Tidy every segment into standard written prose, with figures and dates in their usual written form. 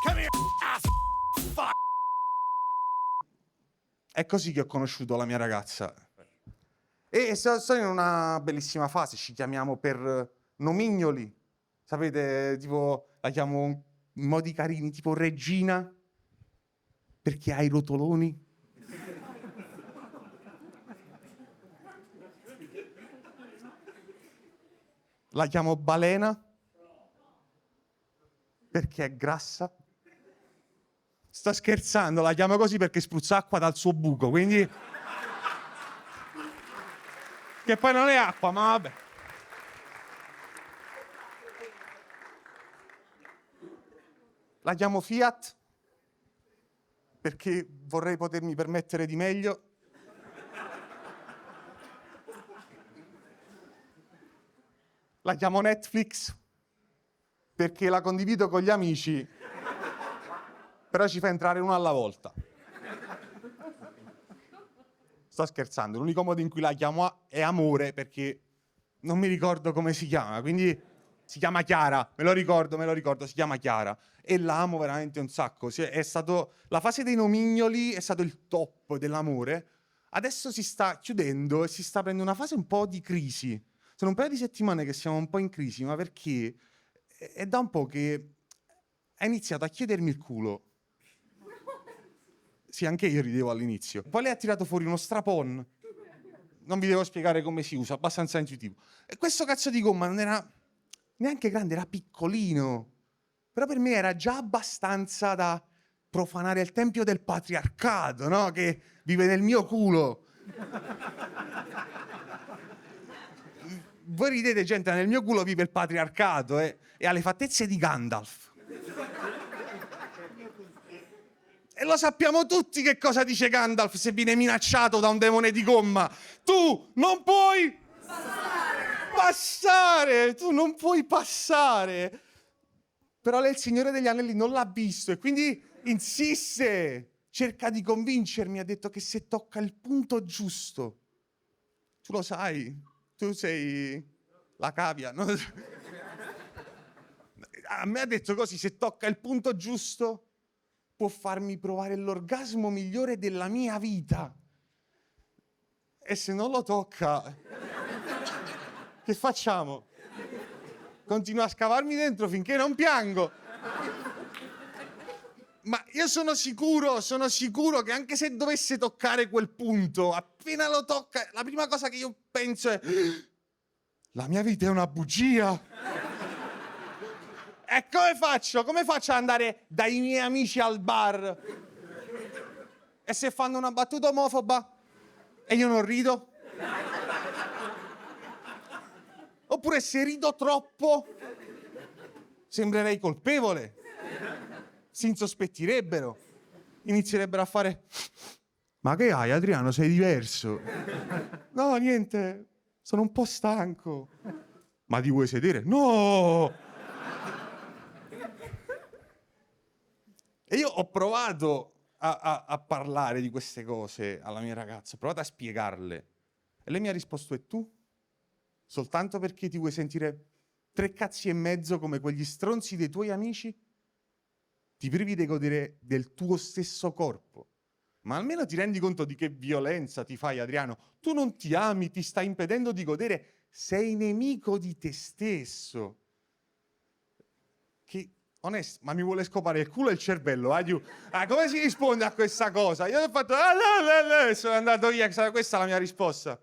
Come here, ass fuck. È così che ho conosciuto la mia ragazza. E sto in una bellissima fase, ci chiamiamo per nomignoli. Sapete, tipo, la chiamo in modi carini, tipo Regina, perché ha i rotoloni. La chiamo Balena, perché è grassa. Sto scherzando, la chiamo così perché spruzza acqua dal suo buco, quindi... Che poi non è acqua, ma vabbè. La chiamo Fiat, perché vorrei potermi permettere di meglio. La chiamo Netflix, perché la condivido con gli amici, però ci fa entrare uno alla volta. Sto scherzando, l'unico modo in cui la chiamo è amore, perché non mi ricordo come si chiama, quindi si chiama Chiara, me lo ricordo, si chiama Chiara. E la amo veramente un sacco. È stato, la fase dei nomignoli è stato il top dell'amore. Adesso si sta chiudendo e si sta prendendo una fase un po' di crisi. Sono un paio di settimane che siamo un po' in crisi, ma perché è da un po' che ha iniziato a chiedermi il culo. Sì, anche io ridevo all'inizio. Poi lei ha tirato fuori uno strapon. Non vi devo spiegare come si usa, abbastanza intuitivo. E questo cazzo di gomma non era neanche grande, era piccolino. Però per me era già abbastanza da profanare il tempio del patriarcato, no? Che vive nel mio culo. Voi ridete, gente, nel mio culo vive il patriarcato e ha le fattezze di Gandalf. E lo sappiamo tutti che cosa dice Gandalf se viene minacciato da un demone di gomma. Tu non puoi passare! Tu non puoi passare! Però lei, il Signore degli Anelli, non l'ha visto e quindi insiste. Cerca di convincermi, ha detto che se tocca il punto giusto. Tu lo sai, tu sei la cavia. No? A me ha detto così, se tocca il punto giusto può farmi provare l'orgasmo migliore della mia vita. E se non lo tocca, che facciamo? Continuo a scavarmi dentro finché non piango. Ma io sono sicuro che anche se dovesse toccare quel punto, appena lo tocca, la prima cosa che io penso è: la mia vita è una bugia. E come faccio? Come faccio ad andare dai miei amici al bar? E se fanno una battuta omofoba e io non rido? Oppure se rido troppo sembrerei colpevole. Si insospettirebbero. Inizierebbero a fare: ma che hai, Adriano? Sei diverso. No, niente. Sono un po' stanco. Ma ti vuoi sedere? No! E io ho provato a parlare di queste cose alla mia ragazza, ho provato a spiegarle. E lei mi ha risposto: e tu? Soltanto perché ti vuoi sentire 3 cazzi e mezzo come quegli stronzi dei tuoi amici? Ti privi di godere del tuo stesso corpo. Ma almeno ti rendi conto di che violenza ti fai, Adriano? Tu non ti ami, ti stai impedendo di godere, sei nemico di te stesso. Che, onesto, ma mi vuole scopare il culo e il cervello, come si risponde a questa cosa? Io ho fatto, sono andato via, questa è la mia risposta.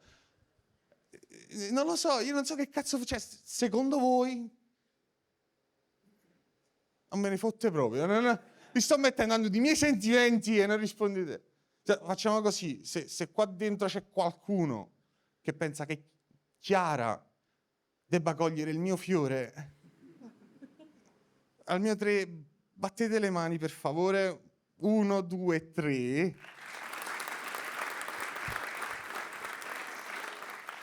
Non lo so, io non so che cazzo, cioè, secondo voi? Non me ne fotte proprio. Vi sto mettendo di miei sentimenti e non rispondete. Cioè, facciamo così, se qua dentro c'è qualcuno che pensa che Chiara debba cogliere il mio fiore, al mio 3 battete le mani per favore. 1, 2, 3.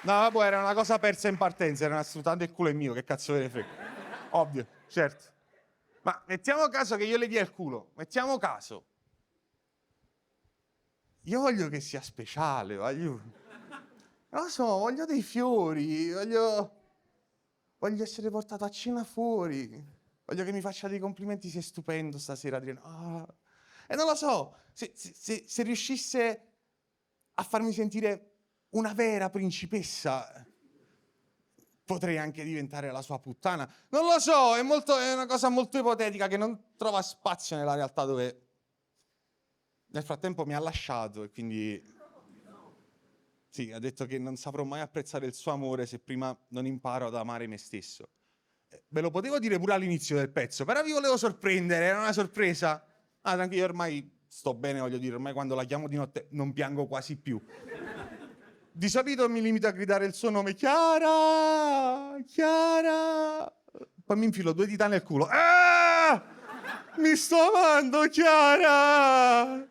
No, vabbè, era una cosa persa in partenza, era assolutamente il culo è mio, che cazzo ve ne frega. Ovvio, certo. Ma mettiamo caso che io le dia il culo, mettiamo caso. Io voglio che sia speciale, non lo so, voglio dei fiori, voglio essere portato a cena fuori. Voglio che mi faccia dei complimenti, sei stupendo stasera, Adriano. Ah. E non lo so, se riuscisse a farmi sentire una vera principessa, potrei anche diventare la sua puttana. Non lo so, è una cosa molto ipotetica che non trova spazio nella realtà, dove nel frattempo mi ha lasciato e quindi sì, ha detto che non saprò mai apprezzare il suo amore se prima non imparo ad amare me stesso. Ve lo potevo dire pure all'inizio del pezzo, però vi volevo sorprendere, era una sorpresa. Ah, tranquillo, io ormai sto bene, voglio dire, ormai quando la chiamo di notte non piango quasi più. Di solito mi limito a gridare il suo nome, Chiara, Chiara. Poi mi infilo 2 dita nel culo. Ah! Mi sto amando, Chiara!